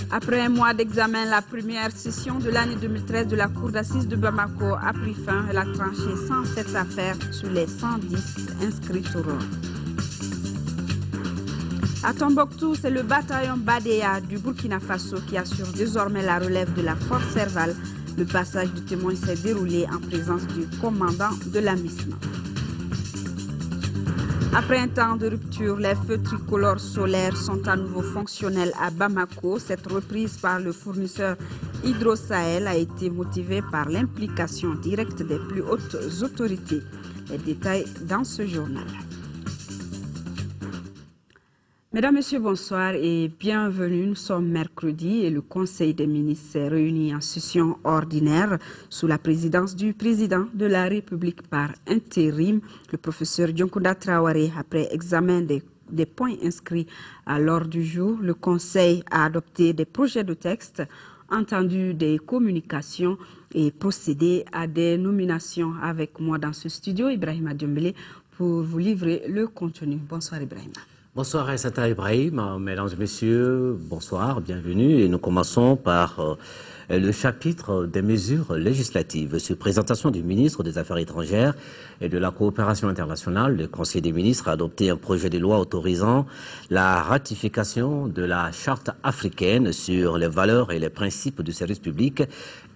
Après un mois d'examen, la première session de l'année 2013 de la Cour d'assises de Bamako a pris fin. Elle a tranché 107 affaires sur les 110 inscrites au rôle. À Tombouctou, c'est le bataillon Badea du Burkina Faso qui assure désormais la relève de la force Serval. Le passage du témoin s'est déroulé en présence du commandant de la MISMA. Après un temps de rupture, les feux tricolores solaires sont à nouveau fonctionnels à Bamako. Cette reprise par le fournisseur Hydro-Sahel a été motivée par l'implication directe des plus hautes autorités. Les détails dans ce journal. Mesdames, Messieurs, bonsoir et bienvenue. Nous sommes mercredi et le Conseil des ministres s'est réuni en session ordinaire sous la présidence du président de la République par intérim, le professeur Dionkouda Traoré. Après examen des points inscrits à l'ordre du jour, le Conseil a adopté des projets de texte, entendu des communications et procédé à des nominations. Avec moi dans ce studio, Ibrahima Diombele, pour vous livrer le contenu. Bonsoir Ibrahima. Bonsoir Aïssata Ibrahim, mesdames et messieurs, bonsoir, bienvenue. Et nous commençons par le chapitre des mesures législatives. Sur présentation du ministre des Affaires étrangères et de la coopération internationale, le Conseil des ministres a adopté un projet de loi autorisant la ratification de la Charte africaine sur les valeurs et les principes du service public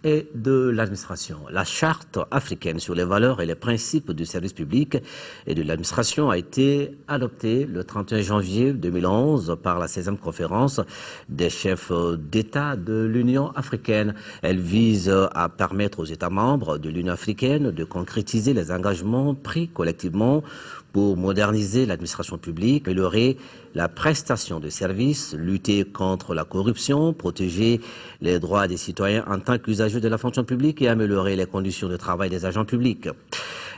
et de l'administration. La Charte africaine sur les valeurs et les principes du service public et de l'administration a été adoptée le 31 janvier 2011 par la 16e conférence des chefs d'État de l'Union africaine. Elle vise à permettre aux États membres de l'Union africaine de concrétiser les engagements pris collectivement pour moderniser l'administration publique, améliorer la prestation de services, lutter contre la corruption, protéger les droits des citoyens en tant qu'usagers de la fonction publique et améliorer les conditions de travail des agents publics.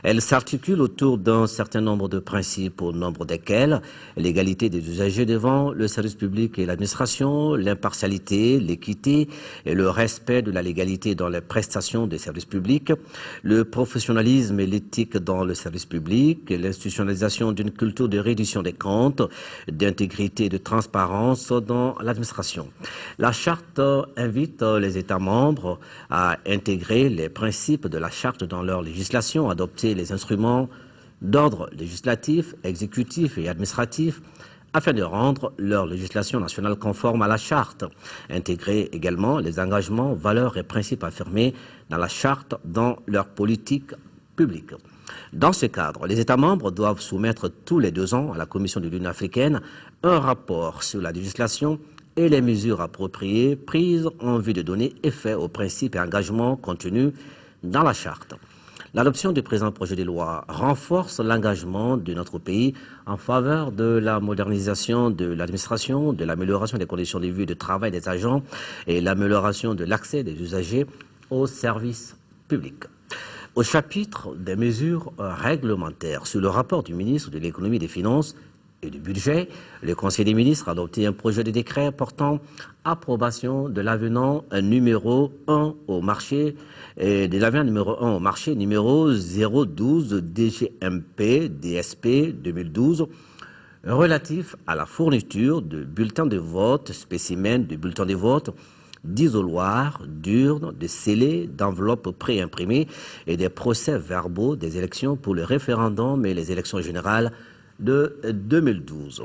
Elle s'articule autour d'un certain nombre de principes, au nombre desquels l'égalité des usagers devant le service public et l'administration, l'impartialité, l'équité et le respect de la légalité dans les prestations des services publics, le professionnalisme et l'éthique dans le service public, l'institutionnalisation d'une culture de reddition des comptes, d'intégrité et de transparence dans l'administration. La charte invite les États membres à intégrer les principes de la charte dans leur législation, adopter les instruments d'ordre législatif, exécutif et administratif afin de rendre leur législation nationale conforme à la charte. Intégrer également les engagements, valeurs et principes affirmés dans la charte dans leur politique publique. Dans ce cadre, les États membres doivent soumettre tous les 2 ans à la Commission de l'Union africaine un rapport sur la législation et les mesures appropriées prises en vue de donner effet aux principes et engagements contenus dans la charte. L'adoption du présent projet de loi renforce l'engagement de notre pays en faveur de la modernisation de l'administration, de l'amélioration des conditions de vie et de travail des agents et l'amélioration de l'accès des usagers aux services publics. Au chapitre des mesures réglementaires, sur le rapport du ministre de l'économie et des finances et du budget, le Conseil des ministres a adopté un projet de décret portant approbation de l'avenant numéro 1 au marché numéro 012 DGMP DSP 2012 relatif à la fourniture de bulletins de vote, spécimens de bulletins de vote, d'isoloirs, d'urnes, de scellés, d'enveloppes préimprimées et des procès-verbaux des élections pour le référendum et les élections générales de 2012.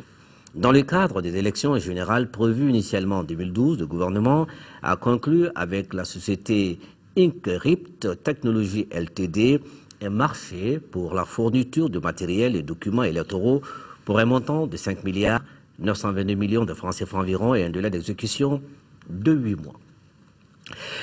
Dans le cadre des élections générales prévues initialement en 2012, le gouvernement a conclu avec la société Inkript Technologies Ltd un marché pour la fourniture de matériel et documents électoraux pour un montant de 5 milliards 922 millions de francs CFA environ et un délai d'exécution de 8 mois.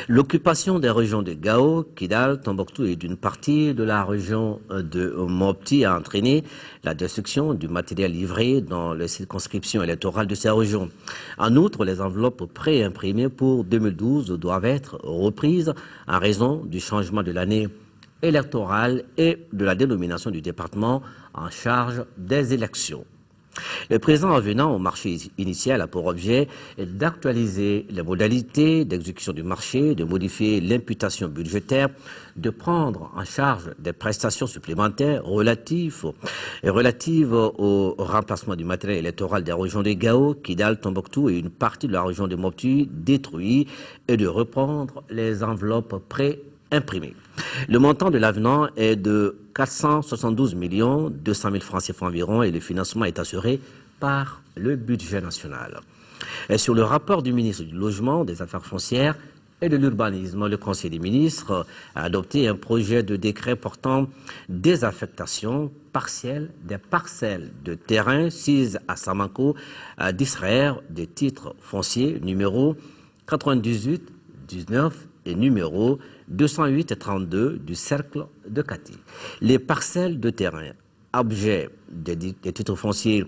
L'occupation des régions de Gao, Kidal, Tombouctou et d'une partie de la région de Mopti a entraîné la destruction du matériel livré dans les circonscriptions électorales de ces régions. En outre, les enveloppes préimprimées pour 2012 doivent être reprises en raison du changement de l'année électorale et de la dénomination du département en charge des élections. Le président revenant au marché initial a pour objet d'actualiser les modalités d'exécution du marché, de modifier l'imputation budgétaire, de prendre en charge des prestations supplémentaires relatives au remplacement du matériel électoral des régions de Gao, Kidal, Tombouctou et une partie de la région de Mopti détruite et de reprendre les enveloppes imprimées. Le montant de l'avenant est de 472 200 000 francs CFA environ et le financement est assuré par le budget national. Et sur le rapport du ministre du Logement, des Affaires foncières et de l'Urbanisme, le Conseil des ministres a adopté un projet de décret portant désaffectation partielle des parcelles de terrain sises à Samanco à distraire des titres fonciers numéro 98, 19 et numéro 208 et 32 du cercle de Kati. Les parcelles de terrain, objet des titres fonciers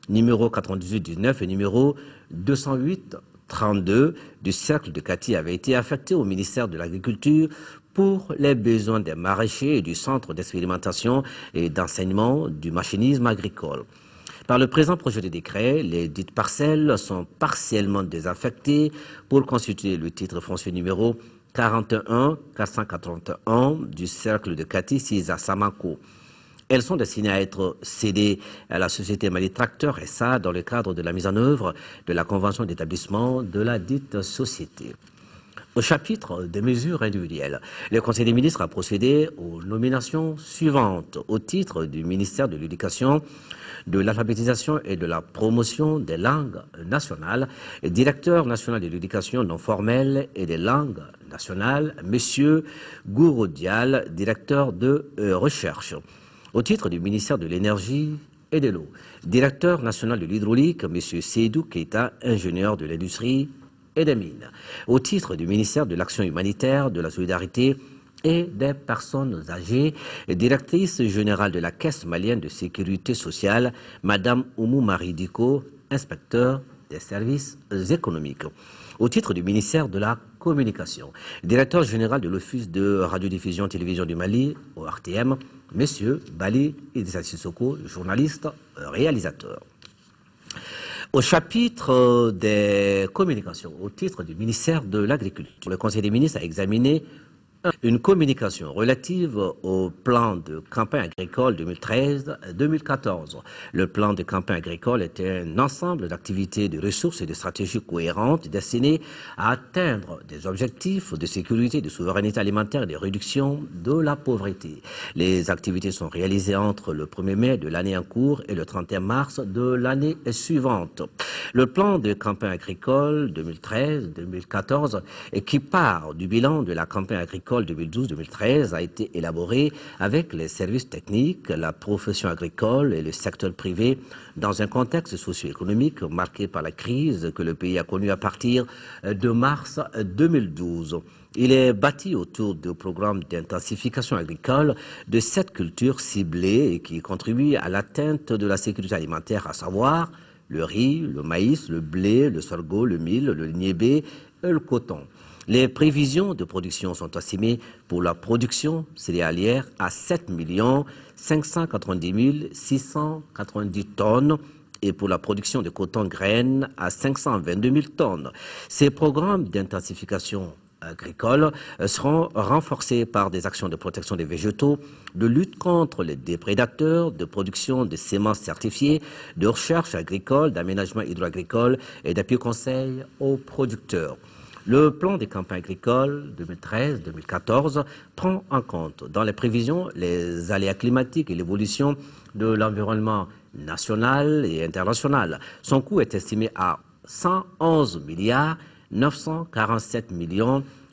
numéro 98, 19 et numéro 208, 32 du cercle de Kati avaient été affectées au ministère de l'Agriculture pour les besoins des maraîchers et du centre d'expérimentation et d'enseignement du machinisme agricole. Par le présent projet de décret, les dites parcelles sont partiellement désaffectées pour constituer le titre foncier numéro 41 481 du cercle de Kati, 6 à Samanco. Elles sont destinées à être cédées à la société Mali Tracteur SA dans le cadre de la mise en œuvre de la convention d'établissement de la dite société. Au chapitre des mesures individuelles, le Conseil des ministres a procédé aux nominations suivantes au titre du ministère de l'Éducation, de l'alphabétisation et de la promotion des langues nationales, directeur national de l'éducation non formelle et des langues nationales, M. Gouro Dial, directeur de recherche. Au titre du ministère de l'Énergie et de l'Eau, directeur national de l'hydraulique, M. Seydou Keita, ingénieur de l'industrie et des mines. Au titre du ministère de l'Action humanitaire, de la solidarité et des personnes âgées, directrice générale de la Caisse malienne de sécurité sociale, Mme Oumou Maridiko, inspecteur des services économiques. Au titre du ministère de la Communication, directeur général de l'Office de radiodiffusion télévision du Mali, au RTM, M. Bali Idrissa Sissoko, journaliste, réalisateur. Au chapitre des communications, au titre du ministère de l'Agriculture, le Conseil des ministres a examiné une communication relative au plan de campagne agricole 2013-2014. Le plan de campagne agricole était un ensemble d'activités, de ressources et de stratégies cohérentes destinées à atteindre des objectifs de sécurité, de souveraineté alimentaire et de réduction de la pauvreté. Les activités sont réalisées entre le 1er mai de l'année en cours et le 31 mars de l'année suivante. Le plan de campagne agricole 2013-2014, qui part du bilan de la campagne agricole 2012-2013, a été élaboré avec les services techniques, la profession agricole et le secteur privé dans un contexte socio-économique marqué par la crise que le pays a connue à partir de mars 2012. Il est bâti autour du programme d'intensification agricole de 7 cultures ciblées et qui contribuent à l'atteinte de la sécurité alimentaire, à savoir le riz, le maïs, le blé, le sorgho, le mil, le niébé et le coton. Les prévisions de production sont estimées pour la production céréalière à 7 590 690 tonnes et pour la production de coton graines à 522 000 tonnes. Ces programmes d'intensification agricole seront renforcés par des actions de protection des végétaux, de lutte contre les déprédateurs, de production de semences certifiées, de recherche agricole, d'aménagement hydro-agricole et d'appui conseil aux producteurs. Le plan des campagnes agricoles 2013-2014 prend en compte dans les prévisions les aléas climatiques et l'évolution de l'environnement national et international. Son coût est estimé à 111 947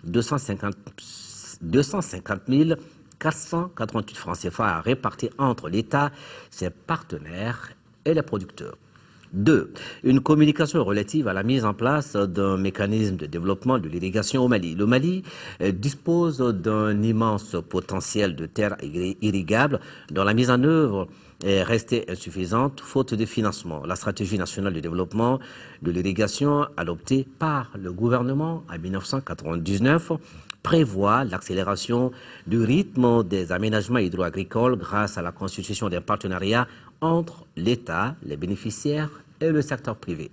250 488 francs CFA à répartir entre l'État, ses partenaires et les producteurs. 2. Une communication relative à la mise en place d'un mécanisme de développement de l'irrigation au Mali. Le Mali dispose d'un immense potentiel de terres irrigables dont la mise en œuvre est restée insuffisante faute de financement. La stratégie nationale de développement de l'irrigation adoptée par le gouvernement en 1999 prévoit l'accélération du rythme des aménagements hydro-agricoles grâce à la constitution d'un partenariat entre l'État, les bénéficiaires et le secteur privé.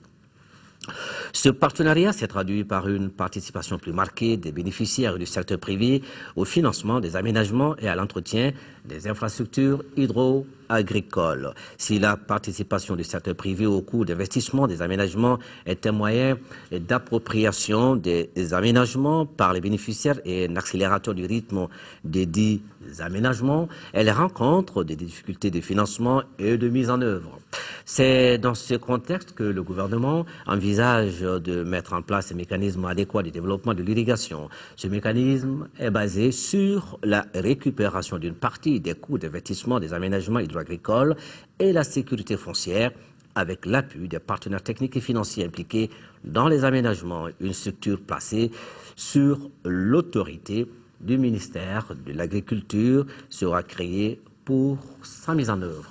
Ce partenariat s'est traduit par une participation plus marquée des bénéficiaires du secteur privé au financement des aménagements et à l'entretien des infrastructures hydro-agricoles. Si la participation du secteur privé au coût d'investissement des aménagements est un moyen d'appropriation des aménagements par les bénéficiaires et un accélérateur du rythme des dits aménagements, elle rencontre des difficultés de financement et de mise en œuvre. C'est dans ce contexte que le gouvernement envisage de mettre en place un mécanisme adéquat de développement de l'irrigation. Ce mécanisme est basé sur la récupération d'une partie des coûts d'investissement des aménagements hydro-agricoles et la sécurité foncière avec l'appui des partenaires techniques et financiers impliqués dans les aménagements. Une structure placée sur l'autorité du ministère de l'Agriculture sera créée pour sa mise en œuvre.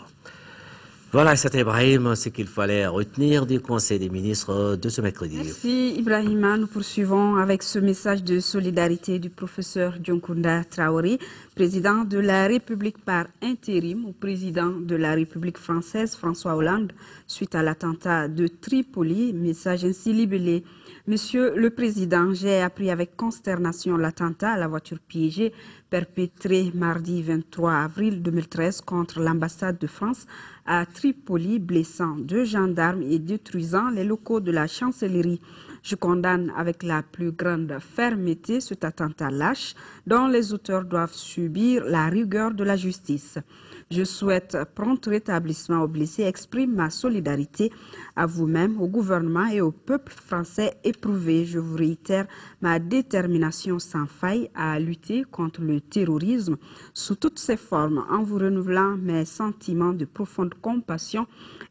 Voilà, c'est Ibrahim, ce qu'il fallait retenir du Conseil des ministres de ce mercredi. Merci Ibrahima. Nous poursuivons avec ce message de solidarité du professeur Dioncounda Traoré, président de la République par intérim au président de la République française, François Hollande, suite à l'attentat de Tripoli. Message ainsi libellé. Monsieur le Président, j'ai appris avec consternation l'attentat à la voiture piégée perpétré mardi 23 avril 2013 contre l'ambassade de France à Tripoli, blessant 2 gendarmes et détruisant les locaux de la chancellerie. Je condamne avec la plus grande fermeté cet attentat lâche dont les auteurs doivent subir la rigueur de la justice. Je souhaite prompt rétablissement aux blessés et exprime ma solidarité à vous-même, au gouvernement et au peuple français éprouvé. Je vous réitère ma détermination sans faille à lutter contre le terrorisme sous toutes ses formes en vous renouvelant mes sentiments de profonde compassion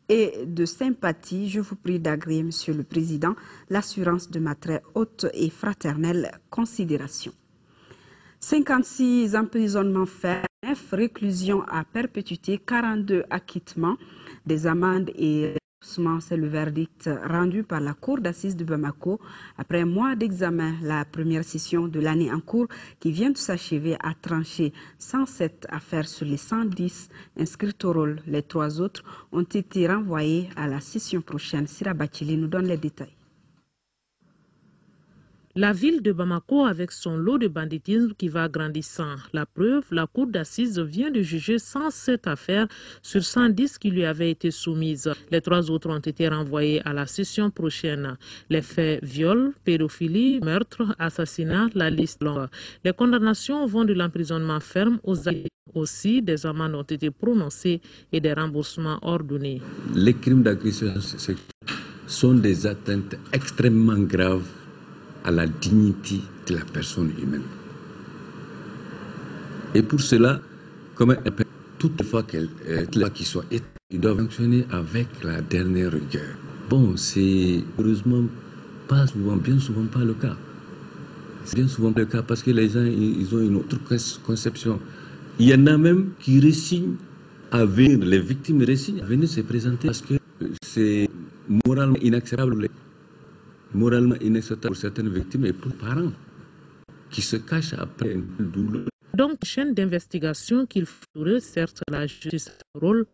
et de sympathie. Je vous prie d'agréer, Monsieur le Président, l'assurance de ma très haute et fraternelle considération. 56 emprisonnements fermes, réclusion à perpétuité, 42 acquittements des amendes et remboursements. C'est le verdict rendu par la Cour d'assises de Bamako après un mois d'examen. La première session de l'année en cours qui vient de s'achever a tranché 107 affaires sur les 110 inscrites au rôle. Les 3 autres ont été renvoyées à la session prochaine. Sira Bachili nous donne les détails. La ville de Bamako avec son lot de banditisme qui va grandissant. La preuve, la cour d'assises vient de juger 107 affaires sur 110 qui lui avaient été soumises. Les 3 autres ont été renvoyés à la session prochaine. Les faits viol, pédophilie, meurtre, assassinat, la liste longue. Les condamnations vont de l'emprisonnement ferme aux aussi des amendes ont été prononcées et des remboursements ordonnés. Les crimes d'agression sont des atteintes extrêmement graves à la dignité de la personne humaine. Et pour cela, comme toutefois qu'ils soient établis, ils doivent fonctionner avec la dernière rigueur. Bon, c'est heureusement bien souvent pas le cas. C'est bien souvent le cas parce que les gens ils ont une autre conception. Il y en a même qui résignent à venir, les victimes résignent à venir se présenter parce que c'est moralement inacceptable. Moralement inacceptable pour certaines victimes et pour les parents qui se cachent après une douleur. Donc, chaîne d'investigation qu'il faudrait, certes, la justice a un rôle.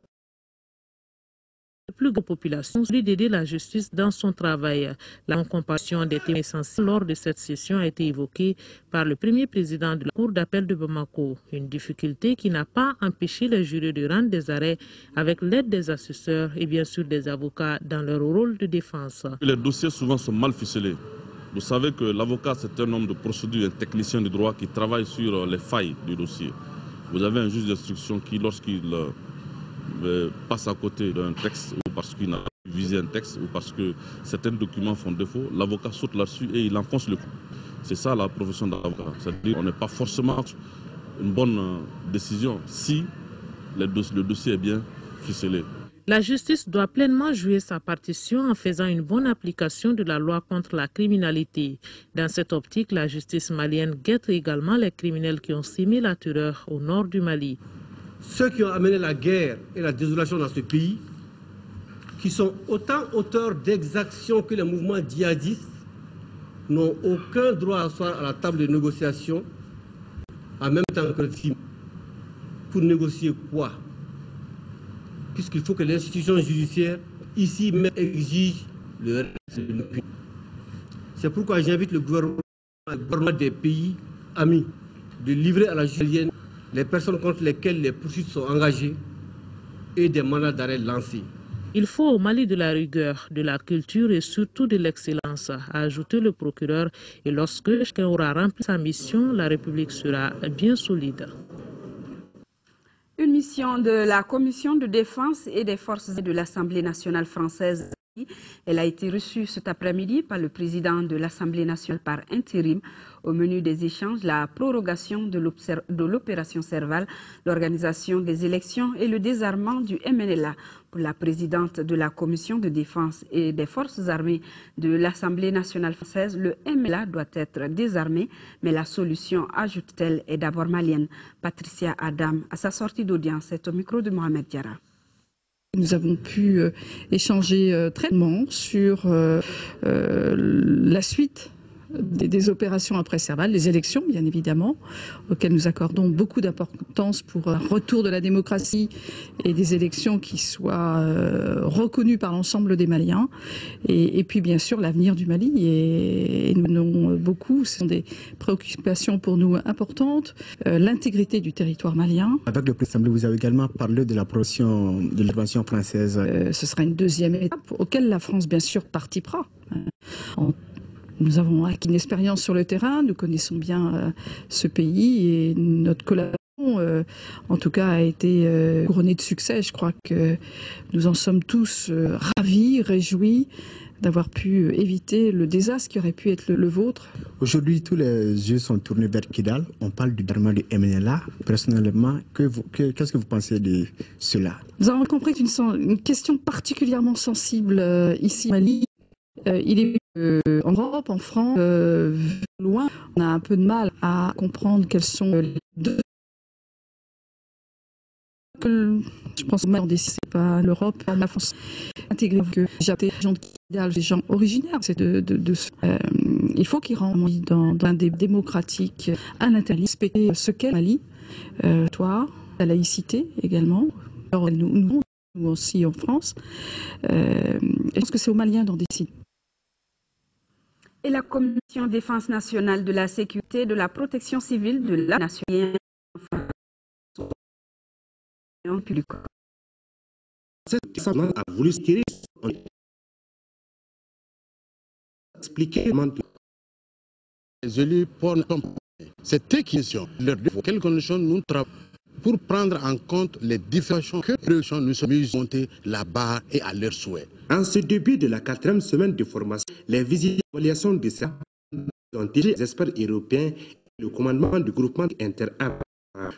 La plus grande population, celui d'aider la justice dans son travail. La non-compassion des témoins essentiels lors de cette session a été évoquée par le premier président de la Cour d'appel de Bamako. Une difficulté qui n'a pas empêché les jurés de rendre des arrêts avec l'aide des assesseurs et bien sûr des avocats dans leur rôle de défense. Les dossiers souvent sont mal ficelés. Vous savez que l'avocat, c'est un homme de procédure, un technicien de droit qui travaille sur les failles du dossier. Vous avez un juge d'instruction qui, lorsqu'il passe à côté d'un texte ou parce qu'il n'a pas visé un texte ou parce que certains documents font défaut, l'avocat saute là-dessus et il enfonce le coup. C'est ça la profession d'avocat. C'est-à-dire qu'on n'est pas forcément une bonne décision si le dossier est bien ficelé. La justice doit pleinement jouer sa partition en faisant une bonne application de la loi contre la criminalité. Dans cette optique, la justice malienne guette également les criminels qui ont sémé la terreur au nord du Mali. ceux qui ont amené la guerre et la désolation dans ce pays, qui sont autant auteurs d'exactions que les mouvements djihadistes, n'ont aucun droit à s'asseoir à la table de négociation en même temps que le film. Pour négocier quoi? Puisqu'il faut que l'institution judiciaire, ici même, exige le reste de l'impunité. C'est pourquoi j'invite le gouvernement des pays amis de livrer à la justice les personnes contre lesquelles les poursuites sont engagées et des mandats d'arrêt lancés. Il faut au Mali de la rigueur, de la culture et surtout de l'excellence, a ajouté le procureur. Et lorsque chacun aura rempli sa mission, la République sera bien solide. Une mission de la Commission de défense et des forces de l'Assemblée nationale française. Elle a été reçue cet après-midi par le président de l'Assemblée nationale par intérim. Au menu des échanges, la prorogation de l'opération Serval, l'organisation des élections et le désarmement du MNLA. Pour la présidente de la Commission de défense et des forces armées de l'Assemblée nationale française, le MNLA doit être désarmé, mais la solution, ajoute-t-elle, est d'abord malienne. Patricia Adam, à sa sortie d'audience, est au micro de Mohamed Diarra. Nous avons pu échanger très longuement sur la suite des opérations après Serval, les élections bien évidemment, auxquelles nous accordons beaucoup d'importance pour un retour de la démocratie et des élections qui soient reconnues par l'ensemble des Maliens. Et puis bien sûr l'avenir du Mali, et nous en avons beaucoup, ce sont des préoccupations pour nous importantes, l'intégrité du territoire malien. Avec le président, vous avez également parlé de la promotion de l'intervention française. Ce sera une deuxième étape auquel la France bien sûr participera. Nous avons acquis une expérience sur le terrain, nous connaissons bien ce pays et notre collaboration, en tout cas, a été couronnée de succès. Je crois que nous en sommes tous ravis, réjouis d'avoir pu éviter le désastre qui aurait pu être le vôtre. Aujourd'hui, tous les yeux sont tournés vers Kidal. On parle du désarmement du MNLA. Personnellement, qu'est-ce que vous pensez de cela? Nous avons compris que c'est une question particulièrement sensible ici au Mali. Il est en Europe, en France, loin, on a un peu de mal à comprendre quels sont les deux. Je pense que on décide pas l'Europe, la France intégrée que j'ai des gens des gens originaires. C'est il faut qu'ils rentrent dans un des démocratique à l'intérieur, respecter ce qu'est Mali, toi, la laïcité également. Alors nous aussi en France. Je pense que c'est aux Maliens d'en décider. Et la Commission de défense nationale, de la sécurité, de la protection civile de la nation publique. Cette a voulu expliquer les élus pour cette question. Quelles conditions nous travaillons pour prendre en compte les différentes que nous sommes mis monter là-bas et à leur souhait. En ce début de la 4e semaine de formation, les visites d'évaluation de ça ont été les experts européens et le commandement du groupement interarmé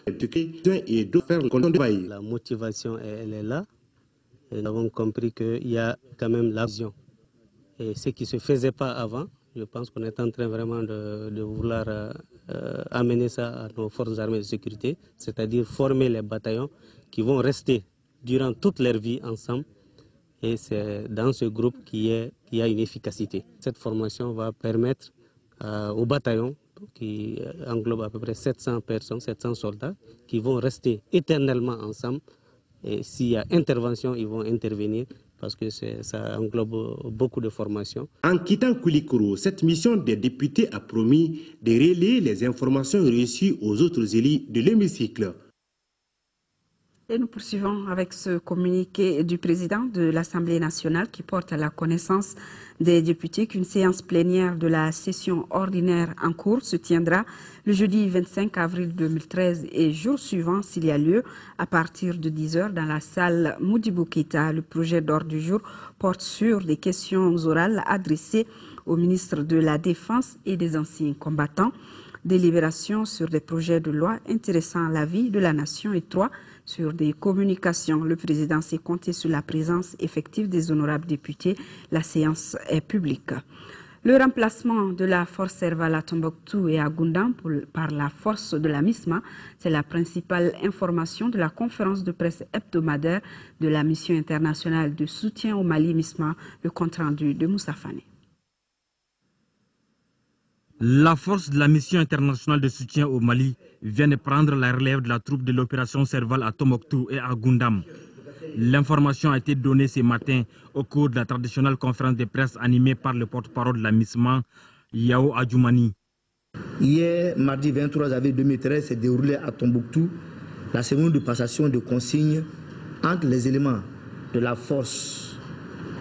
et d'autres faire le contrôle de pays. La motivation, elle est là. Et nous avons compris qu'il y a quand même la vision. Et ce qui ne se faisait pas avant, je pense qu'on est en train vraiment de vouloir amener ça à nos forces armées de sécurité, c'est-à-dire former les bataillons qui vont rester durant toute leur vie ensemble. Et c'est dans ce groupe qu'il y a une efficacité. Cette formation va permettre aux bataillons, qui englobe à peu près 700 personnes, 700 soldats, qui vont rester éternellement ensemble. Et s'il y a intervention, ils vont intervenir parce que ça englobe beaucoup de formations. En quittant Koulikoro, cette mission des députés a promis de relayer les informations reçues aux autres élus de l'hémicycle. Et nous poursuivons avec ce communiqué du président de l'Assemblée nationale qui porte à la connaissance des députés qu'une séance plénière de la session ordinaire en cours se tiendra le jeudi 25 avril 2013 et jour suivant s'il y a lieu à partir de 10 h dans la salle Modibo Keïta. Le projet d'ordre du jour porte sur des questions orales adressées au ministre de la Défense et des anciens combattants, délibération sur des projets de loi intéressant la vie de la nation et 3 sur des communications. Le président s'est compté sur la présence effective des honorables députés. La séance est publique. Le remplacement de la force Serval à Tombouctou et à Goundam par la force de la MISMA, c'est la principale information de la conférence de presse hebdomadaire de la mission internationale de soutien au Mali MISMA, le compte-rendu de Moussa Fane. La force de la mission internationale de soutien au Mali vient de prendre la relève de la troupe de l'opération Serval à Tombouctou et à Goundam. L'information a été donnée ce matin au cours de la traditionnelle conférence de presse animée par le porte-parole de la MISMA, Yao Adjoumani. Hier, mardi 23 avril 2013, s'est déroulée à Tombouctou la cérémonie de passation de consignes entre les éléments de la force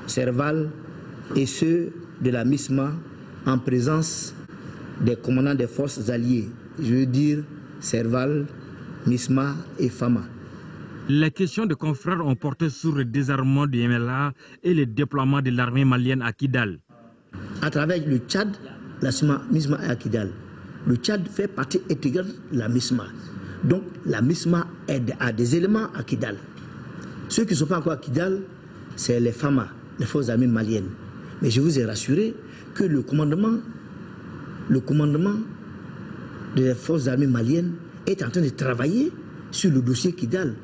Serval et ceux de la MISMA en présence des commandants des forces alliées, je veux dire Serval, MISMA et FAMA. Les questions de confrères ont porté sur le désarmement du MLA et le déploiement de l'armée malienne à Kidal. À travers le Tchad, la MISMA est à Kidal. Le Tchad fait partie intégrante de la MISMA. Donc la MISMA a des éléments à Kidal. Ceux qui ne sont pas encore à Kidal, c'est les FAMA, les forces armées maliennes. Mais je vous ai rassuré que le commandement des forces armées maliennes est en train de travailler sur le dossier Kidal.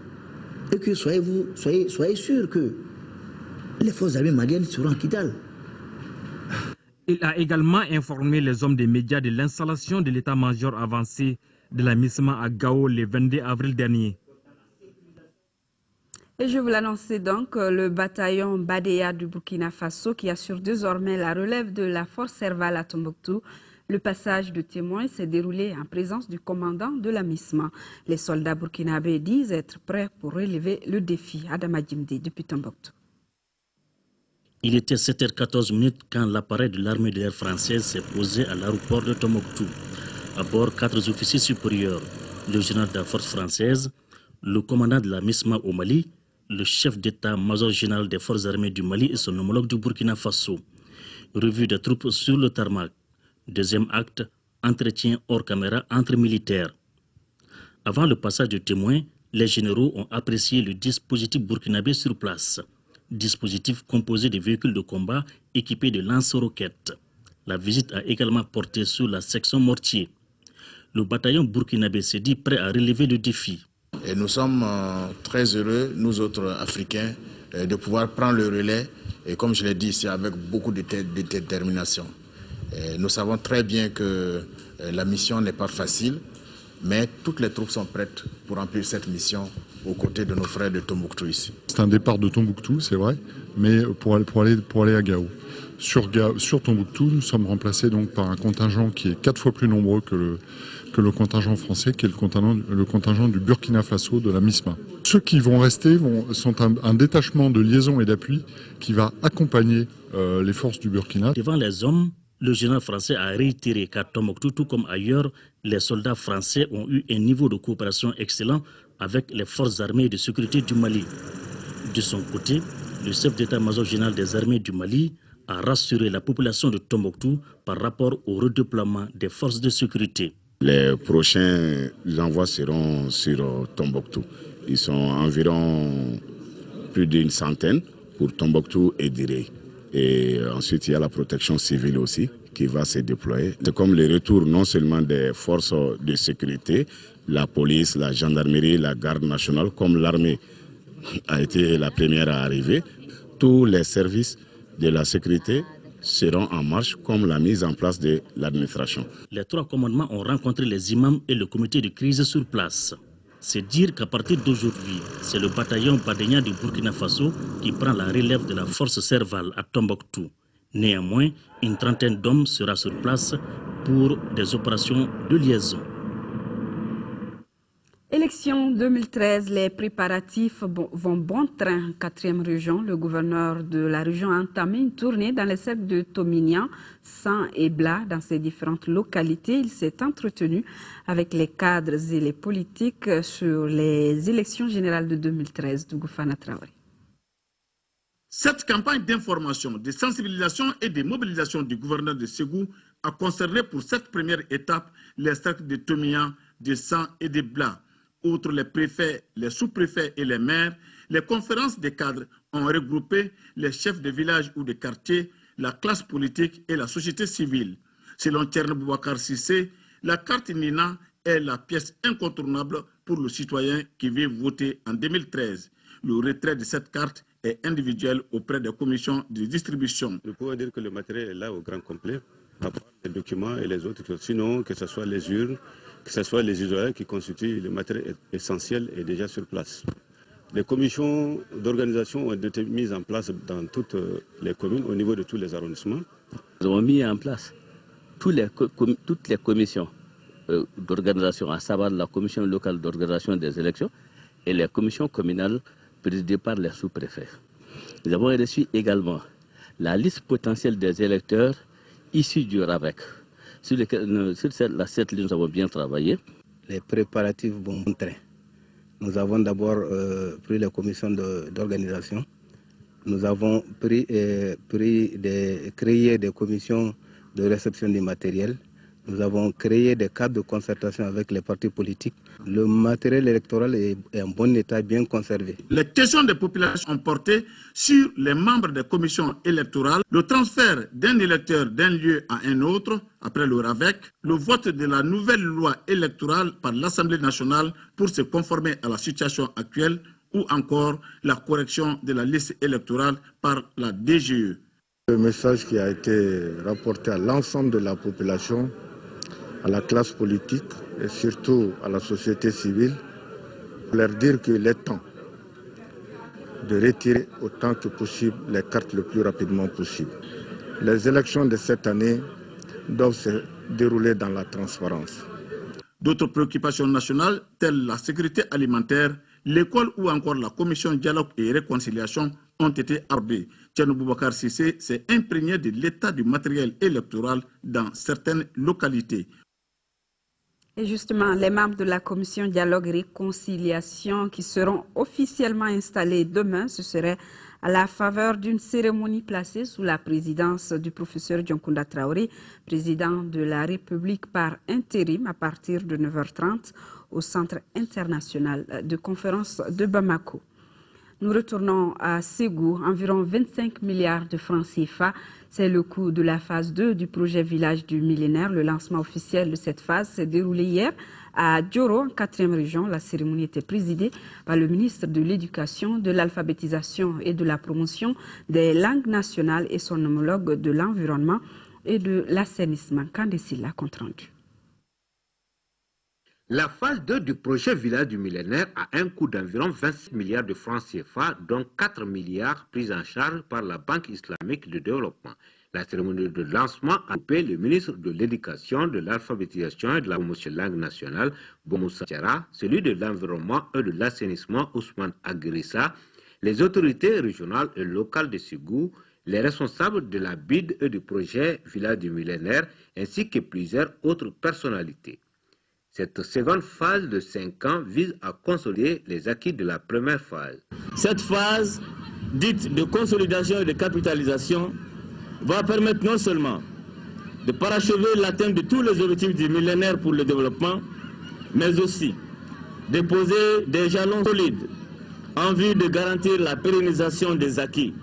Et que soyez sûr que les forces armées maliennes seront à Kidal. Il a également informé les hommes des médias de l'installation de l'état-major avancé de la MISMA à Gao le 22 avril dernier. Et je vous l'annonçais donc, le bataillon Badea du Burkina Faso qui assure désormais la relève de la force Serval à Tombouctou. Le passage de témoins s'est déroulé en présence du commandant de la MISMA. Les soldats burkinabés disent être prêts pour relever le défi. Adama Djimdi depuis Tombouctou. Il était 7h14 quand l'appareil de l'armée de l'air française s'est posé à l'aéroport de Tombouctou. À bord, 4 officiers supérieurs, le général de la force française, le commandant de la MISMA au Mali, le chef d'état-major général des forces armées du Mali et son homologue du Burkina Faso. Revue des troupes sur le tarmac. Deuxième acte, entretien hors caméra entre militaires. Avant le passage de témoins, les généraux ont apprécié le dispositif burkinabé sur place. Dispositif composé de véhicules de combat équipés de lance-roquettes. La visite a également porté sur la section mortier. Le bataillon burkinabé s'est dit prêt à relever le défi. Et nous sommes très heureux, nous autres Africains, de pouvoir prendre le relais. Et comme je l'ai dit, c'est avec beaucoup de détermination. Nous savons très bien que la mission n'est pas facile, mais toutes les troupes sont prêtes pour remplir cette mission aux côtés de nos frères de Tombouctou ici. C'est un départ de Tombouctou, c'est vrai, mais pour aller à Gao. Sur Tombouctou, nous sommes remplacés donc par un contingent qui est 4 fois plus nombreux que le contingent français, qui est le contingent du Burkina Faso de la MISMA. Ceux qui vont rester sont un détachement de liaison et d'appui qui va accompagner les forces du Burkina. Devant les hommes, le général français a réitéré qu'à Tombouctou, tout comme ailleurs, les soldats français ont eu un niveau de coopération excellent avec les forces armées de sécurité du Mali. De son côté, le chef d'état-major général des armées du Mali a rassuré la population de Tombouctou par rapport au redéploiement des forces de sécurité. Les prochains envois seront sur Tombouctou. Ils sont environ plus d'une centaine pour Tombouctou et Diré. Et ensuite, il y a la protection civile aussi qui va se déployer. C'est comme le retour non seulement des forces de sécurité, la police, la gendarmerie, la garde nationale, comme l'armée a été la première à arriver. Tous les services de la sécurité seront en marche, comme la mise en place de l'administration. Les 3 commandements ont rencontré les imams et le comité de crise sur place. C'est dire qu'à partir d'aujourd'hui, c'est le bataillon Badenia du Burkina Faso qui prend la relève de la force Serval à Tombouctou. Néanmoins, une trentaine d'hommes sera sur place pour des opérations de liaison. Élection 2013, les préparatifs vont bon train. 4e région, le gouverneur de la région a entamé une tournée dans les cercles de Tomignan, San et Bla. Dans ces différentes localités, il s'est entretenu avec les cadres et les politiques sur les élections générales de 2013. Dougoufana Traoré. Cette campagne d'information, de sensibilisation et de mobilisation du gouverneur de Ségou a concerné pour cette première étape les cercles de Tomignan, de San et de Bla. Outre les préfets, les sous-préfets et les maires, les conférences des cadres ont regroupé les chefs de village ou de quartier, la classe politique et la société civile. Selon Thierno Boubacar Cissé, la carte Nina est la pièce incontournable pour le citoyen qui veut voter en 2013. Le retrait de cette carte est individuel auprès des commissions de distribution. Nous pouvons dire que le matériel est là au grand complet, à part les documents et les autres. Sinon, que ce soit les urnes, que ce soit les isoloirs qui constituent le matériel essentiel est déjà sur place. Les commissions d'organisation ont été mises en place dans toutes les communes, au niveau de tous les arrondissements. Nous avons mis en place toutes les commissions d'organisation, à savoir la commission locale d'organisation des élections et les commissions communales présidées par les sous-préfets. Nous avons reçu également la liste potentielle des électeurs issus du RAVEC. Sur cette ligne, nous avons bien travaillé. Les préparatifs vont montrer. Nous avons d'abord pris les commissions d'organisation. Nous avons créé des commissions de réception du matériel. Nous avons créé des cadres de concertation avec les partis politiques. Le matériel électoral est en bon état, bien conservé. Les questions des populations ont porté sur les membres des commissions électorales, le transfert d'un électeur d'un lieu à un autre, après le RAVEC, le vote de la nouvelle loi électorale par l'Assemblée nationale pour se conformer à la situation actuelle, ou encore la correction de la liste électorale par la DGE. Le message qui a été rapporté à l'ensemble de la population, à la classe politique et surtout à la société civile, pour leur dire qu'il est temps de retirer autant que possible les cartes le plus rapidement possible. Les élections de cette année doivent se dérouler dans la transparence. D'autres préoccupations nationales, telles la sécurité alimentaire, l'école ou encore la commission dialogue et réconciliation ont été abordées. Thierno Boubacar Cissé s'est imprégné de l'état du matériel électoral dans certaines localités. Et justement, les membres de la commission dialogue et réconciliation qui seront officiellement installés demain, ce serait à la faveur d'une cérémonie placée sous la présidence du professeur Dioncounda Traoré, président de la République par intérim à partir de 9h30 au Centre international de conférence de Bamako. Nous retournons à Ségou, environ 25 milliards de francs CFA. C'est le coût de la phase 2 du projet Village du Millénaire. Le lancement officiel de cette phase s'est déroulé hier à Dioro, en 4e région. La cérémonie était présidée par le ministre de l'Éducation, de l'Alphabétisation et de la Promotion des langues nationales et son homologue de l'Environnement et de l'Assainissement. Candécilla, compte rendu. La phase 2 du projet Village du Millénaire a un coût d'environ 26 milliards de francs CFA, dont 4 milliards pris en charge par la Banque islamique de développement. La cérémonie de lancement a occupé le ministre de l'Éducation, de l'Alphabétisation et de la Promotion des langues nationales, Bomoussa Tiara, celui de l'Environnement et de l'Assainissement, Ousmane Agrissa, les autorités régionales et locales de Ségou, les responsables de la BID et du projet Village du Millénaire, ainsi que plusieurs autres personnalités. Cette seconde phase de 5 ans vise à consolider les acquis de la première phase. Cette phase, dite de consolidation et de capitalisation, va permettre non seulement de parachever l'atteinte de tous les objectifs du millénaire pour le développement, mais aussi de poser des jalons solides en vue de garantir la pérennisation des acquis.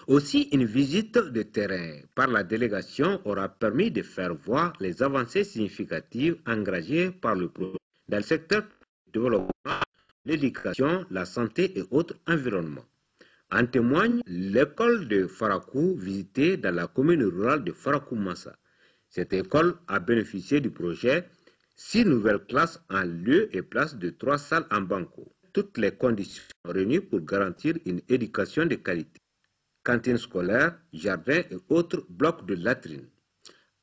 Aussi, une visite de terrain par la délégation aura permis de faire voir les avancées significatives engagées par le projet dans le secteur du développement, l'éducation, la santé et autres environnements. En témoigne l'école de Farakou visitée dans la commune rurale de Farakou-Massa. Cette école a bénéficié du projet 6 nouvelles classes en lieu et place de 3 salles en banco. Toutes les conditions réunies pour garantir une éducation de qualité. Cantine scolaire, jardin et autres blocs de latrines.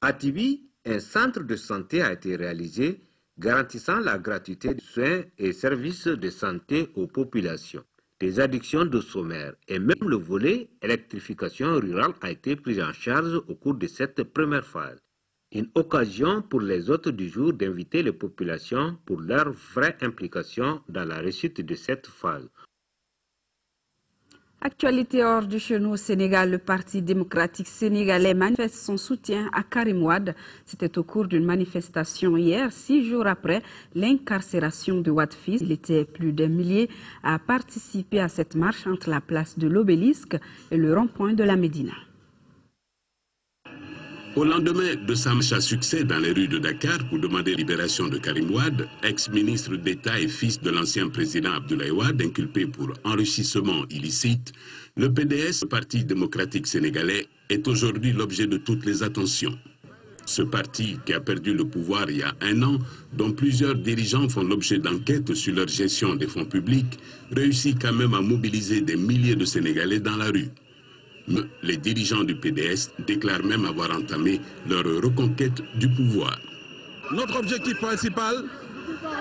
À Tibi, un centre de santé a été réalisé garantissant la gratuité de soins et services de santé aux populations. Des addictions de sommaire et même le volet électrification rurale a été pris en charge au cours de cette première phase. Une occasion pour les hôtes du jour d'inviter les populations pour leur vraie implication dans la réussite de cette phase. Actualité hors du chez nous au Sénégal, le Parti démocratique sénégalais manifeste son soutien à Karim Wade. C'était au cours d'une manifestation hier, 6 jours après l'incarcération de Wade fils. Il était plus d'un millier à participer à cette marche entre la place de l'Obélisque et le rond-point de la Médina. Au lendemain de sa marche à succès dans les rues de Dakar pour demander la libération de Karim Wade, ex-ministre d'État et fils de l'ancien président Abdoulaye Wade, inculpé pour enrichissement illicite, le PDS, le Parti démocratique sénégalais, est aujourd'hui l'objet de toutes les attentions. Ce parti, qui a perdu le pouvoir il y a 1 an, dont plusieurs dirigeants font l'objet d'enquêtes sur leur gestion des fonds publics, réussit quand même à mobiliser des milliers de Sénégalais dans la rue. Les dirigeants du PDS déclarent même avoir entamé leur reconquête du pouvoir. Notre objectif principal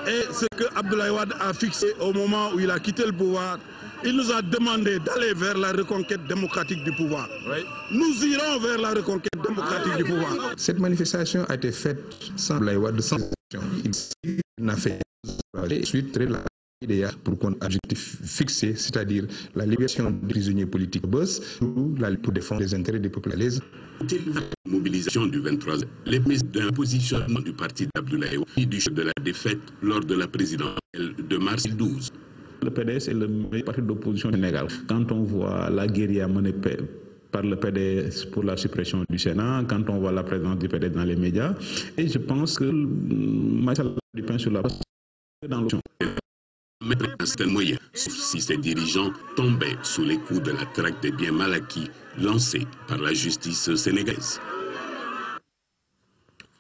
est ce que Abdoulaye Wade a fixé au moment où il a quitté le pouvoir. Il nous a demandé d'aller vers la reconquête démocratique du pouvoir. Oui. Nous irons vers la reconquête démocratique du pouvoir. Cette manifestation a été faite sans Abdoulaye Wade, sans il n'a fait suite très idéal pour qu'on objectif fixé, c'est-à-dire la libération des prisonniers politiques pour défendre les intérêts des populations. Mobilisation du 23 les mises d'un positionnement du parti d'Abdoulaye Wade du chef de la défaite lors de la présidentielle de mars 2012. Le PDS est le meilleur parti d'opposition au Sénégal. Quand on voit la guérilla menée par le PDS pour la suppression du Sénat, quand on voit la présence du PDS dans les médias, et je pense que Maïssa du pain sur la base dans l'option. Mettre un certain moyen, sauf si ces dirigeants tombaient sous les coups de la traque des biens mal acquis lancée par la justice sénégalaise.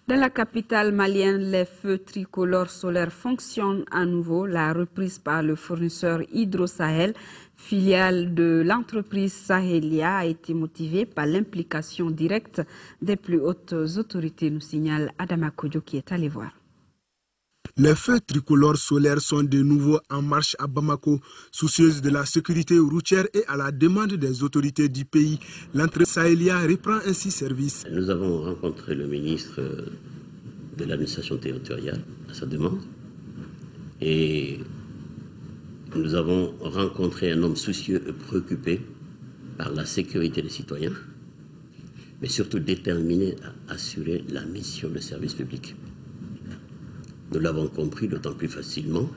Dans la capitale malienne, les feux tricolores solaires fonctionnent à nouveau. La reprise par le fournisseur Hydro-Sahel, filiale de l'entreprise Sahelia, a été motivée par l'implication directe des plus hautes autorités, nous signale Adama Kodjo qui est allé voir. Les feux tricolores solaires sont de nouveau en marche à Bamako, soucieuse de la sécurité routière et à la demande des autorités du pays. L'entreprise Sahelia reprend ainsi service. Nous avons rencontré le ministre de l'administration territoriale à sa demande et nous avons rencontré un homme soucieux et préoccupé par la sécurité des citoyens, mais surtout déterminé à assurer la mission de service public. Nous l'avons compris d'autant plus facilement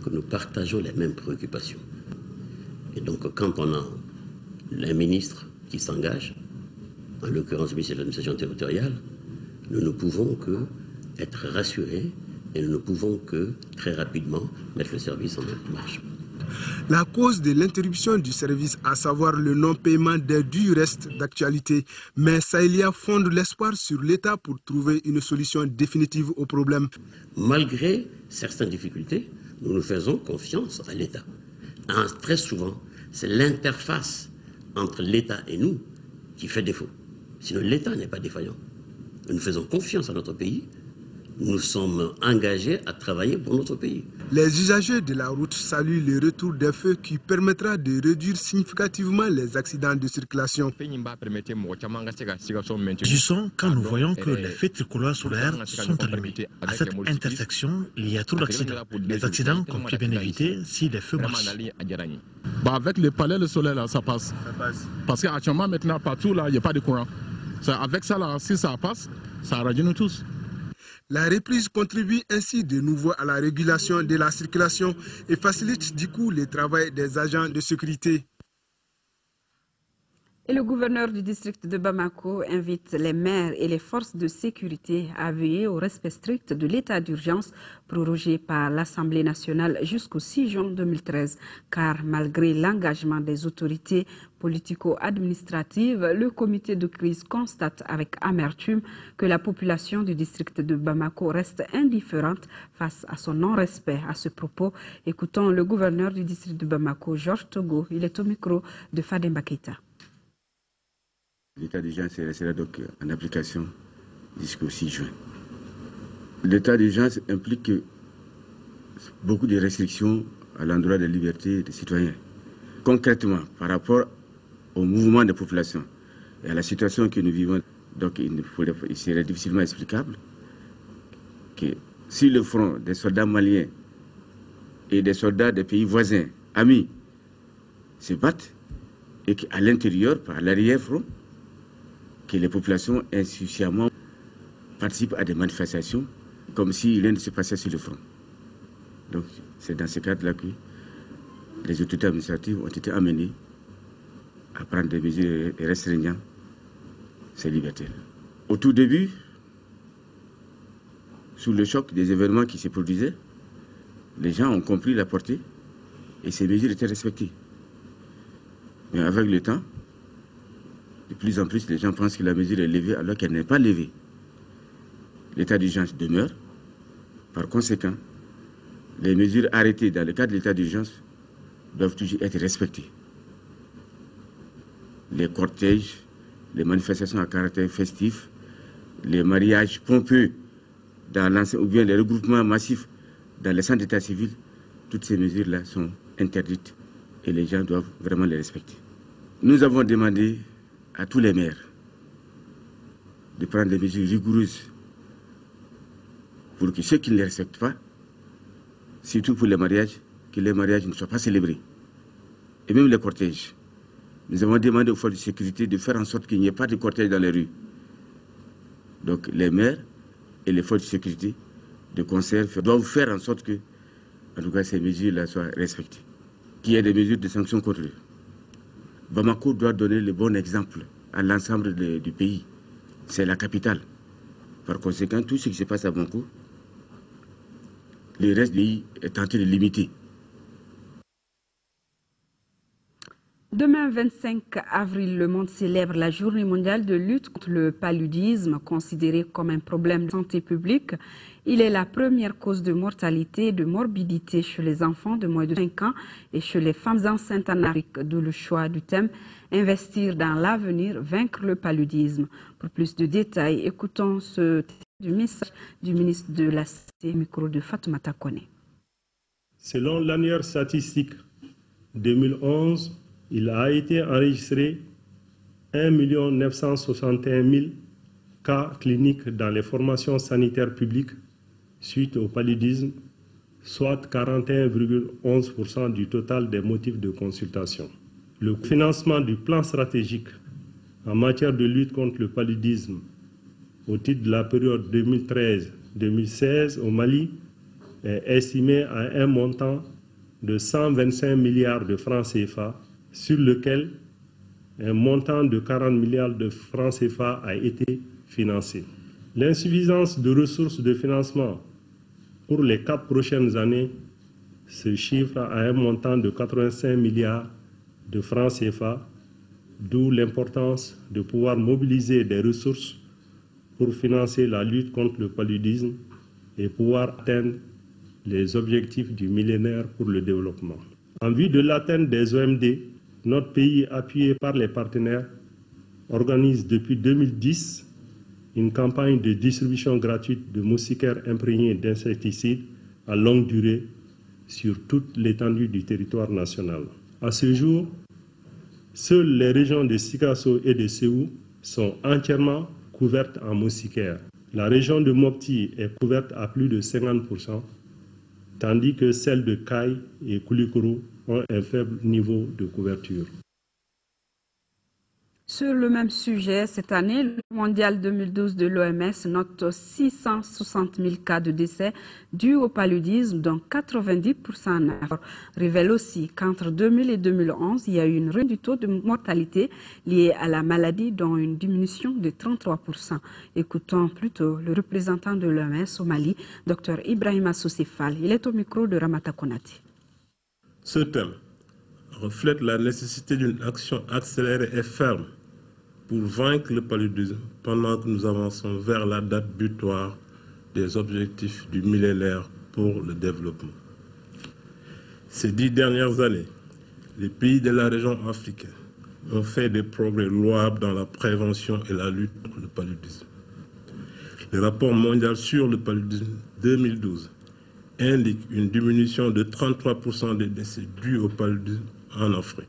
que nous partageons les mêmes préoccupations. Et donc quand on a un ministre qui s'engage, en l'occurrence le ministre de l'administration territoriale, nous ne pouvons que être rassurés et nous ne pouvons que très rapidement mettre le service en marche. La cause de l'interruption du service, à savoir le non-paiement des dus, reste d'actualité. Mais Sahelia fonde l'espoir sur l'État pour trouver une solution définitive au problème. Malgré certaines difficultés, nous faisons confiance à l'État. Très souvent, c'est l'interface entre l'État et nous qui fait défaut. Sinon, l'État n'est pas défaillant. Nous faisons confiance à notre pays. Nous sommes engagés à travailler pour notre pays. Les usagers de la route saluent le retour des feux qui permettra de réduire significativement les accidents de circulation. Réjouissons quand nous voyons que les feux tricolores solaires sont allumés. À cette intersection, il y a trop d'accidents. Les accidents qu'on peut bien éviter si les feux marchent. Avec les panels solaires, là, ça passe. Parce qu'actuellement, maintenant, partout, là, il n'y a pas de courant. Avec ça, là, si ça passe, ça rajeunit nous tous. La reprise contribue ainsi de nouveau à la régulation de la circulation et facilite du coup le travail des agents de sécurité. Et le gouverneur du district de Bamako invite les maires et les forces de sécurité à veiller au respect strict de l'état d'urgence prorogé par l'Assemblée nationale jusqu'au 6 juin 2013. Car malgré l'engagement des autorités politico-administratives, le comité de crise constate avec amertume que la population du district de Bamako reste indifférente face à son non-respect. À ce propos, écoutons le gouverneur du district de Bamako, Georges Togo. Il est au micro de Fademba Keita. L'état d'urgence restera donc en application jusqu'au 6 juin. L'état d'urgence implique beaucoup de restrictions à l'endroit des libertés des citoyens. Concrètement, par rapport au mouvement des populations et à la situation que nous vivons, donc il serait difficilement explicable que si le front des soldats maliens et des soldats des pays voisins, amis, se battent et qu'à l'intérieur, par l'arrière-front, que les populations insuffisamment participent à des manifestations comme si rien ne se passait sur le front. Donc c'est dans ce cadre-là que les autorités administratives ont été amenées à prendre des mesures restreignant ces libertés. Au tout début, sous le choc des événements qui se produisaient, les gens ont compris la portée et ces mesures étaient respectées. Mais avec le temps, de plus en plus, les gens pensent que la mesure est levée alors qu'elle n'est pas levée. L'état d'urgence demeure. Par conséquent, les mesures arrêtées dans le cadre de l'état d'urgence doivent toujours être respectées. Les cortèges, les manifestations à caractère festif, les mariages pompeux ou bien les regroupements massifs dans les centres d'état civil, toutes ces mesures-là sont interdites et les gens doivent vraiment les respecter. Nous avons demandé à tous les maires de prendre des mesures rigoureuses pour que ceux qui ne les respectent pas, surtout pour les mariages, que les mariages ne soient pas célébrés. Et même les cortèges. Nous avons demandé aux forces de sécurité de faire en sorte qu'il n'y ait pas de cortège dans les rues. Donc les maires et les forces de sécurité de concert doivent faire en sorte que, en tout cas, ces mesures-là soient respectées. Qu'il y ait des mesures de sanctions contre eux. Bamako doit donner le bon exemple à l'ensemble du pays. C'est la capitale. Par conséquent, tout ce qui se passe à Bamako, le reste du pays est tenté de limiter. Demain, 25 avril, le monde célèbre la journée mondiale de lutte contre le paludisme, considéré comme un problème de santé publique. Il est la première cause de mortalité et de morbidité chez les enfants de moins de 5 ans et chez les femmes enceintes en Afrique, d'où le choix du thème « Investir dans l'avenir, vaincre le paludisme ». Pour plus de détails, écoutons ce du message du ministre de la Santé, micro de Fatoumata Kone. Selon l'annuaire statistique 2011, il a été enregistré 1 961 000 cas cliniques dans les formations sanitaires publiques suite au paludisme, soit 41,11% du total des motifs de consultation. Le financement du plan stratégique en matière de lutte contre le paludisme au titre de la période 2013-2016 au Mali est estimé à un montant de 125 milliards de francs CFA, sur lequel un montant de 40 milliards de francs CFA a été financé. L'insuffisance de ressources de financement pour les 4 prochaines années se chiffre à un montant de 85 milliards de francs CFA, d'où l'importance de pouvoir mobiliser des ressources pour financer la lutte contre le paludisme et pouvoir atteindre les objectifs du millénaire pour le développement. En vue de l'atteinte des OMD, notre pays, appuyé par les partenaires, organise depuis 2010 une campagne de distribution gratuite de moustiquaires imprégnés d'insecticides à longue durée sur toute l'étendue du territoire national. À ce jour, seules les régions de Sikasso et de Séou sont entièrement couvertes en moustiquaires. La région de Mopti est couverte à plus de 50%, tandis que celles de Kaye et Koulikoro ont un faible niveau de couverture. Sur le même sujet, cette année, le mondial 2012 de l'OMS note 660 000 cas de décès dus au paludisme, dont 90% en Afrique. Révèle aussi qu'entre 2000 et 2011, il y a eu une réduction du taux de mortalité liée à la maladie, dont une diminution de 33%. Écoutons plutôt le représentant de l'OMS au Mali, Dr Ibrahima Soussefal. Il est au micro de Ramata Konati. Ce thème reflète la nécessité d'une action accélérée et ferme pour vaincre le paludisme pendant que nous avançons vers la date butoir des objectifs du millénaire pour le développement. Ces 10 dernières années, les pays de la région africaine ont fait des progrès louables dans la prévention et la lutte contre le paludisme. Le rapport mondial sur le paludisme 2012 indique une diminution de 33% des décès dus au paludisme en Afrique.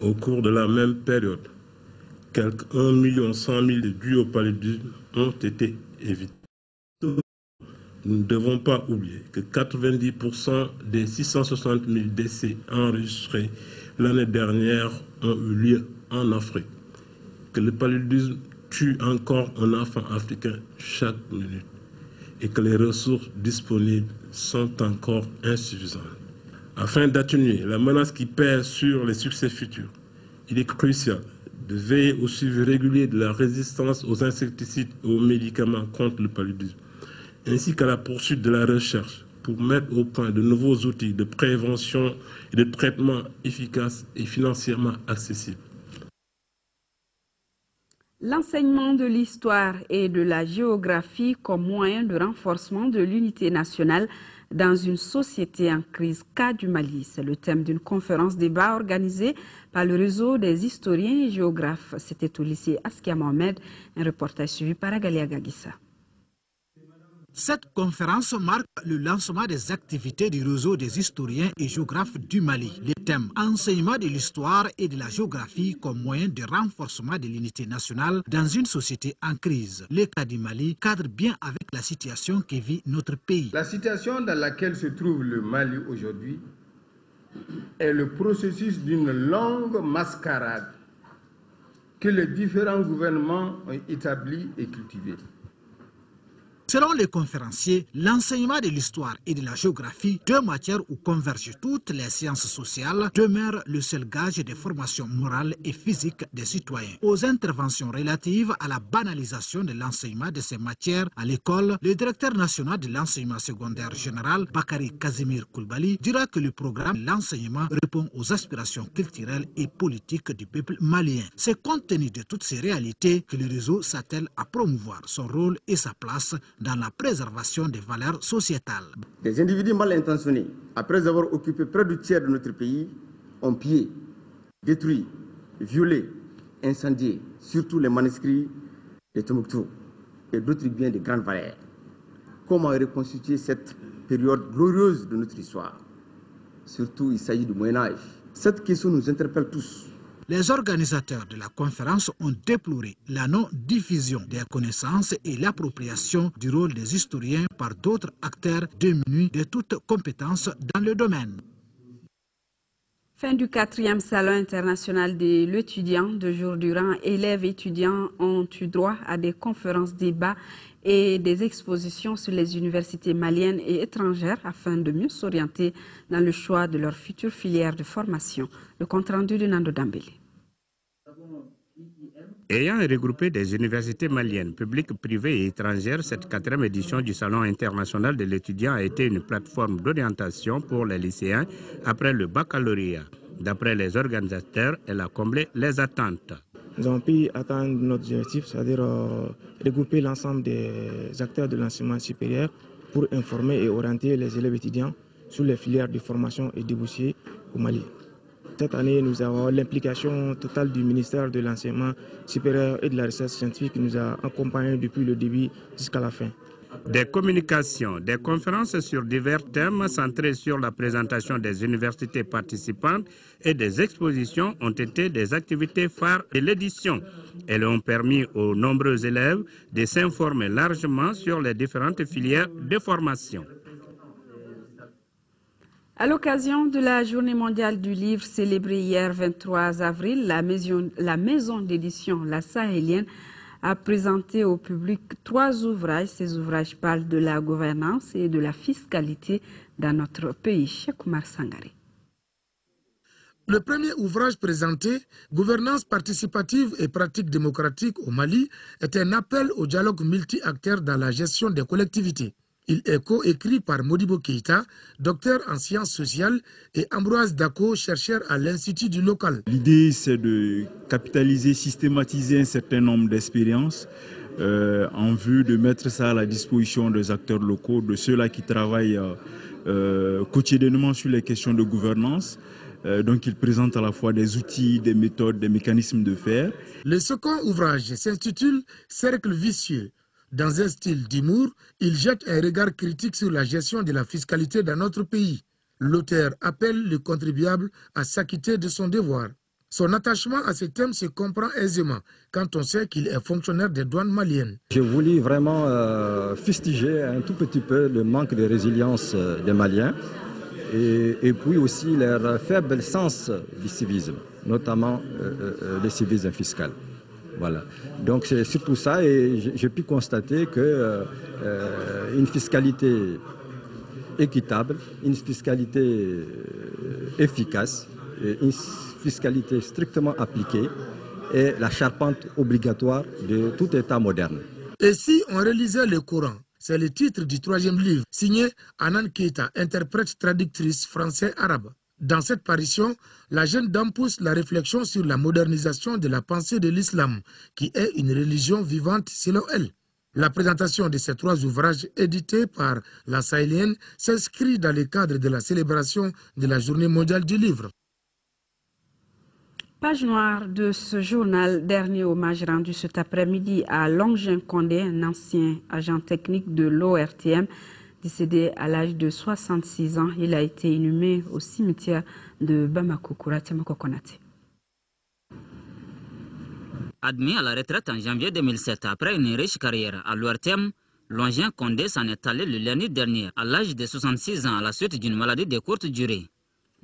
Au cours de la même période, quelques 1 100 000 dus au paludisme ont été évités. Nous ne devons pas oublier que 90% des 660 000 décès enregistrés l'année dernière ont eu lieu en Afrique, que le paludisme tue encore un enfant africain chaque minute et que les ressources disponibles sont encore insuffisantes. Afin d'atténuer la menace qui pèse sur les succès futurs, il est crucial de veiller au suivi régulier de la résistance aux insecticides et aux médicaments contre le paludisme, ainsi qu'à la poursuite de la recherche pour mettre au point de nouveaux outils de prévention et de traitement efficaces et financièrement accessibles. L'enseignement de l'histoire et de la géographie comme moyen de renforcement de l'unité nationale dans une société en crise cas du Mali. C'est le thème d'une conférence débat organisée par le réseau des historiens et géographes. C'était au lycée Askia Mohamed, un reportage suivi par Agalia Gagissa. Cette conférence marque le lancement des activités du réseau des historiens et géographes du Mali. Les thèmes enseignement de l'histoire et de la géographie comme moyen de renforcement de l'unité nationale dans une société en crise. Le cas du Mali cadre bien avec la situation que vit notre pays. La situation dans laquelle se trouve le Mali aujourd'hui est le processus d'une longue mascarade que les différents gouvernements ont établie et cultivée. Selon les conférenciers, l'enseignement de l'histoire et de la géographie, deux matières où convergent toutes les sciences sociales, demeure le seul gage de formation morale et physique des citoyens. Aux interventions relatives à la banalisation de l'enseignement de ces matières à l'école, le directeur national de l'enseignement secondaire général, Bakary Kazimir Koulibaly, dira que le programme de l'enseignement répond aux aspirations culturelles et politiques du peuple malien. C'est compte tenu de toutes ces réalités que le réseau s'attelle à promouvoir son rôle et sa place dans la préservation des valeurs sociétales. Des individus mal intentionnés, après avoir occupé près du tiers de notre pays, ont pillé, détruit, violé, incendié, surtout les manuscrits de Tombouctou et d'autres biens de grande valeur. Comment reconstituer cette période glorieuse de notre histoire? Surtout, il s'agit du Moyen-Âge. Cette question nous interpelle tous. Les organisateurs de la conférence ont déploré la non-diffusion des connaissances et l'appropriation du rôle des historiens par d'autres acteurs démunis de toute compétence dans le domaine. Fin du 4e Salon international de l'étudiant. 2 jours durant, élèves et étudiants ont eu droit à des conférences, débats et des expositions sur les universités maliennes et étrangères afin de mieux s'orienter dans le choix de leur future filière de formation. Le compte-rendu de Nando Dambélé. Ayant regroupé des universités maliennes, publiques, privées et étrangères, cette 4e édition du Salon international de l'étudiant a été une plateforme d'orientation pour les lycéens après le baccalauréat. D'après les organisateurs, elle a comblé les attentes. Nous avons pu atteindre notre objectif, c'est-à-dire regrouper l'ensemble des acteurs de l'enseignement supérieur pour informer et orienter les élèves étudiants sur les filières de formation et débouchés au Mali. Cette année, nous avons l'implication totale du ministère de l'Enseignement supérieur et de la Recherche scientifique qui nous a accompagnés depuis le début jusqu'à la fin. Des communications, des conférences sur divers thèmes centrés sur la présentation des universités participantes et des expositions ont été des activités phares de l'édition. Elles ont permis aux nombreux élèves de s'informer largement sur les différentes filières de formation. À l'occasion de la Journée mondiale du livre célébrée hier 23 avril, la maison d'édition La Sahélienne a présenté au public 3 ouvrages. Ces ouvrages parlent de la gouvernance et de la fiscalité dans notre pays. Cheikh Oumar Sangaré. Le premier ouvrage présenté, Gouvernance participative et pratique démocratique au Mali, est un appel au dialogue multi-acteurs dans la gestion des collectivités. Il est co-écrit par Modibo Keïta, docteur en sciences sociales, et Ambroise Dako, chercheur à l'Institut du local. L'idée, c'est de capitaliser, systématiser un certain nombre d'expériences en vue de mettre ça à la disposition des acteurs locaux, de ceux-là qui travaillent quotidiennement sur les questions de gouvernance. Donc, il présente à la fois des outils, des méthodes, des mécanismes de faire. Le second ouvrage s'intitule « Cercle vicieux ». Dans un style d'humour, il jette un regard critique sur la gestion de la fiscalité dans notre pays. L'auteur appelle le contribuable à s'acquitter de son devoir. Son attachement à ce thème se comprend aisément quand on sait qu'il est fonctionnaire des douanes maliennes. J'ai voulu vraiment fustiger un tout petit peu le manque de résilience des Maliens et puis aussi leur faible sens du civisme, notamment le civisme fiscal. Voilà. Donc c'est surtout ça et j'ai pu constater que une fiscalité équitable, une fiscalité efficace, une fiscalité strictement appliquée est la charpente obligatoire de tout État moderne. Et si on relisait le Coran? C'est le titre du 3e livre, signé Anan Keita, interprète traductrice français-arabe. Dans cette parution, la jeune dame pousse la réflexion sur la modernisation de la pensée de l'islam, qui est une religion vivante selon elle. La présentation de ces 3 ouvrages édités par la Sahélienne s'inscrit dans le cadre de la célébration de la Journée mondiale du livre. Page noire de ce journal, dernier hommage rendu cet après-midi à Longin Condé, un ancien agent technique de l'ORTM, décédé à l'âge de 66 ans. Il a été inhumé au cimetière de Bamako. Admis à la retraite en janvier 2007 après une riche carrière à l'ORTM, Longin Condé s'en est allé le lundi dernier à l'âge de 66 ans à la suite d'une maladie de courte durée.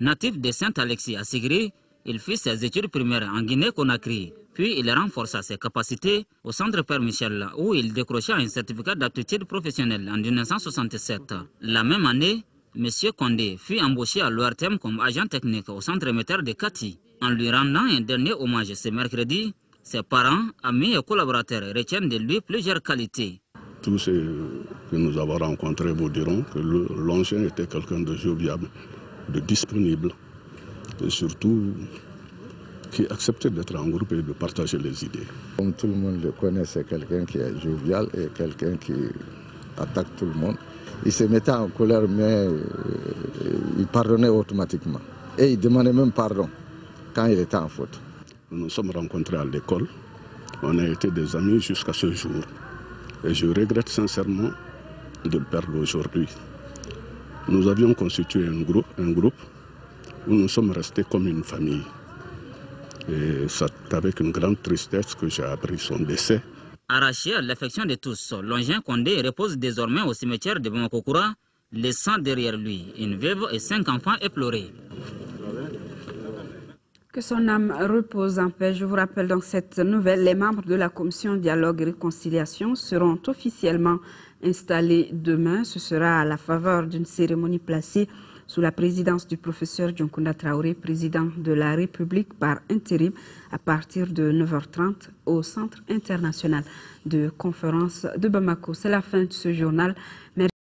Natif de Saint-Alexis à Sigri, il fit ses études primaires en Guinée-Conakry, puis il renforça ses capacités au Centre Père Michel où il décrocha un certificat d'aptitude professionnelle en 1967. La même année, M. Condé fut embauché à l'ORTM comme agent technique au centre émetteur de Kati. En lui rendant un dernier hommage ce mercredi, ses parents, amis et collaborateurs retiennent de lui plusieurs qualités. Tous ceux que nous avons rencontrés vous diront que Longin était quelqu'un de jovial, de disponible et surtout qui acceptait d'être en groupe et de partager les idées. Comme tout le monde le connaît, c'est quelqu'un qui est jovial et quelqu'un qui attaque tout le monde. Il se mettait en colère, mais il pardonnait automatiquement. Et il demandait même pardon quand il était en faute. Nous nous sommes rencontrés à l'école. On a été des amis jusqu'à ce jour. Et je regrette sincèrement de le perdre aujourd'hui. Nous avions constitué un groupe où nous sommes restés comme une famille. Et c'est avec une grande tristesse que j'ai appris son décès. Arraché à l'affection de tous, Longin Condé repose désormais au cimetière de Bamako-Koura, laissant derrière lui une veuve et 5 enfants éplorés. Que son âme repose en paix. Je vous rappelle donc cette nouvelle. Les membres de la commission Dialogue et Réconciliation seront officiellement installés demain. Ce sera à la faveur d'une cérémonie placée sous la présidence du professeur Dioncounda Traoré, président de la République par intérim, à partir de 9h30 au Centre international de conférence de Bamako. C'est la fin de ce journal. Merci.